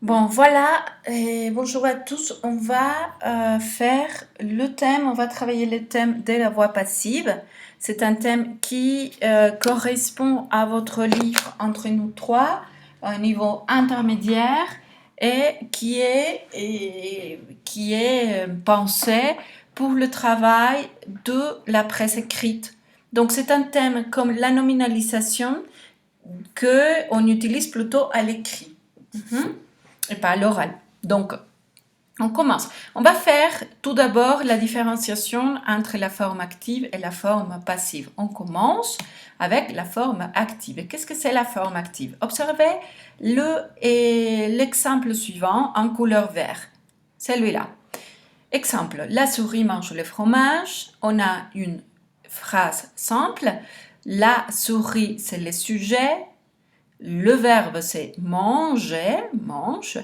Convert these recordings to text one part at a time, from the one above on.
Bon, voilà, et bonjour à tous. On va faire le thème, on va travailler le thème de la voix passive. C'est un thème qui correspond à votre livre Entre nous trois, un niveau intermédiaire, et qui est pensé pour le travail de la presse écrite. Donc, c'est un thème comme la nominalisation qu'on utilise plutôt à l'écrit. Et pas à l'oral. Donc, on commence. On va faire tout d'abord la différenciation entre la forme active et la forme passive. On commence avec la forme active. Et qu'est-ce que c'est la forme active? Observez l'exemple suivant en couleur vert. Celui-là. Exemple, la souris mange le fromage. On a une phrase simple. La souris, c'est le sujet. Le verbe, c'est manger, mange,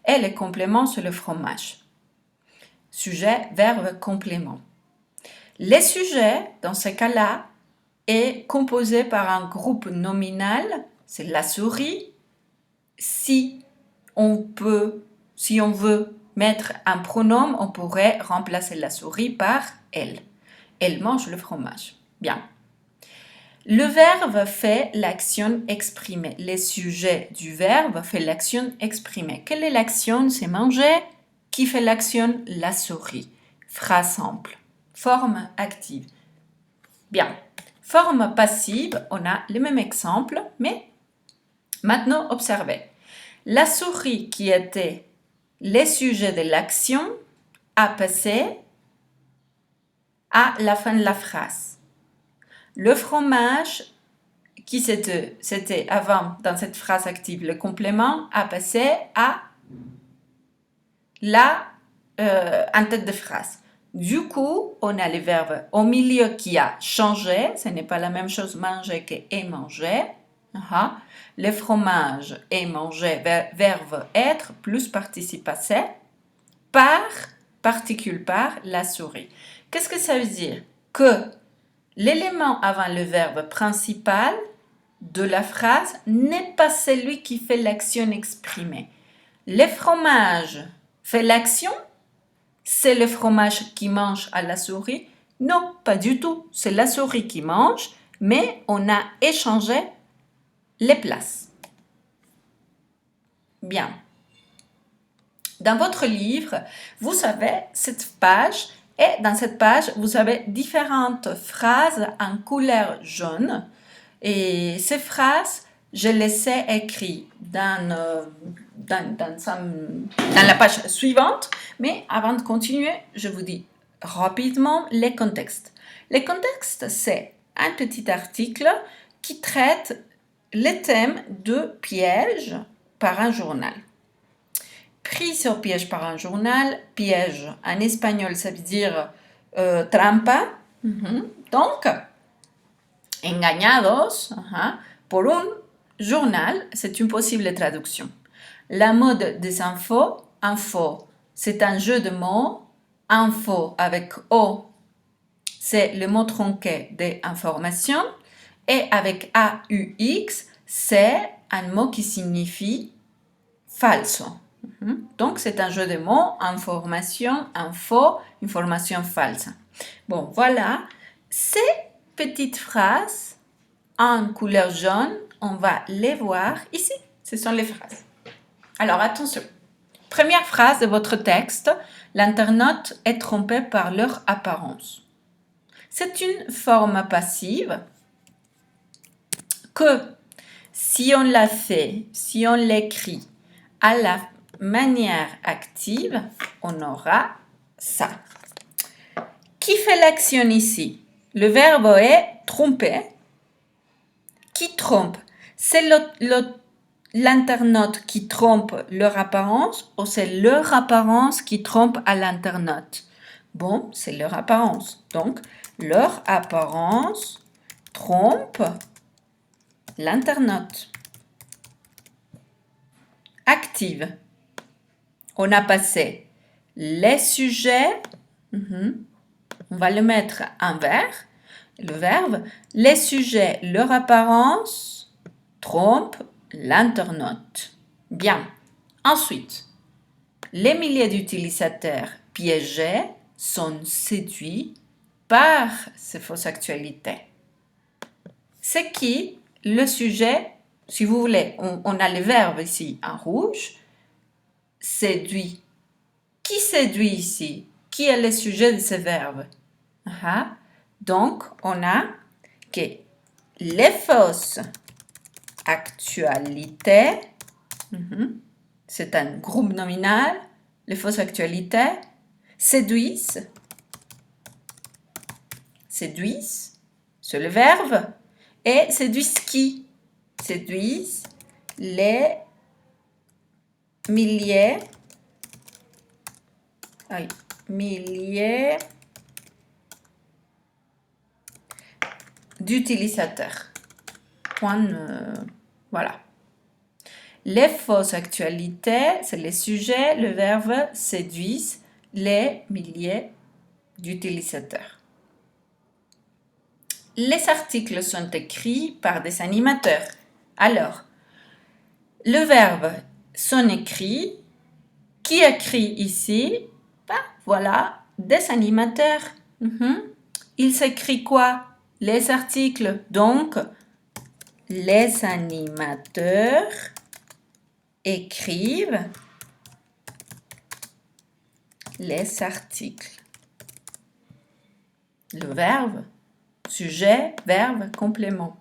et le complément, c'est le fromage. Sujet, verbe, complément. Les sujets, dans ce cas-là, est composé par un groupe nominal, c'est la souris. Si on veut mettre un pronom, on pourrait remplacer la souris par elle. Elle mange le fromage. Bien. Le verbe fait l'action exprimée. Le sujet du verbe fait l'action exprimée. Quelle est l'action? C'est manger. Qui fait l'action? La souris. Phrase simple. Forme active. Bien. Forme passive, on a le même exemple, mais maintenant observez. La souris qui était le sujet de l'action a passé à la fin de la phrase. Le fromage qui c'était avant dans cette phrase active, le complément a passé à en tête de phrase. Du coup, on a le verbe au milieu qui a changé. Ce n'est pas la même chose manger que et manger. Le fromage est mangé, verbe être plus participe passé par particule par la souris. Qu'est-ce que ça veut dire? Que l'élément avant le verbe principal de la phrase n'est pas celui qui fait l'action exprimée. Le fromage fait l'action? C'est le fromage qui mange à la souris? Non, pas du tout. C'est la souris qui mange, mais on a échangé les places. Bien. Dans votre livre, vous avez cette page et dans cette page, vous avez différentes phrases en couleur jaune. Et ces phrases, je les ai écrites dans la page suivante. Mais avant de continuer, je vous dis rapidement les contextes. Les contextes, c'est un petit article qui traite le thème de piège par un journal. Prise au piège par un journal, piège en espagnol, ça veut dire trampa. Donc, engañados por un journal, c'est une possible traduction. La mode des infos, info, c'est un jeu de mots. Info avec O, c'est le mot tronqué d'information. Et avec AUX, c'est un mot qui signifie falso. Donc, c'est un jeu de mots, information, info, information false. Bon, voilà. Ces petites phrases en couleur jaune, on va les voir ici. Ce sont les phrases. Alors, attention. Première phrase de votre texte. L'internaute est trompé par leur apparence. C'est une forme passive que si on la fait, si on l'écrit à la manière active, on aura ça. Qui fait l'action ici? Le verbe est tromper. Qui trompe? C'est l'internaute qui trompe leur apparence ou c'est leur apparence qui trompe à l'internaute? Bon, c'est leur apparence. Donc, leur apparence trompe l'internaute. Active. On a passé les sujets. On va le mettre en vert. Le verbe. Les sujets, leur apparence trompe l'internaute. Bien. Ensuite, les milliers d'utilisateurs piégés sont séduits par ces fausses actualités. C'est qui le sujet, si vous voulez, on a le verbe ici en rouge, séduit. Qui séduit ici? Qui est le sujet de ce verbe? Donc, on a que les fausses actualités, c'est un groupe nominal, les fausses actualités séduisent, c'est le verbe, et séduisent qui? Séduisent les milliers d'utilisateurs. Voilà. Les fausses actualités, c'est le sujet, le verbe séduisent les milliers d'utilisateurs. Les articles sont écrits par des animateurs. Alors, le verbe sont écrits. Qui écrit ici? Voilà, des animateurs. Il s'écrit quoi? Les articles. Donc, les animateurs écrivent les articles. Le verbe, sujet, verbe, complément.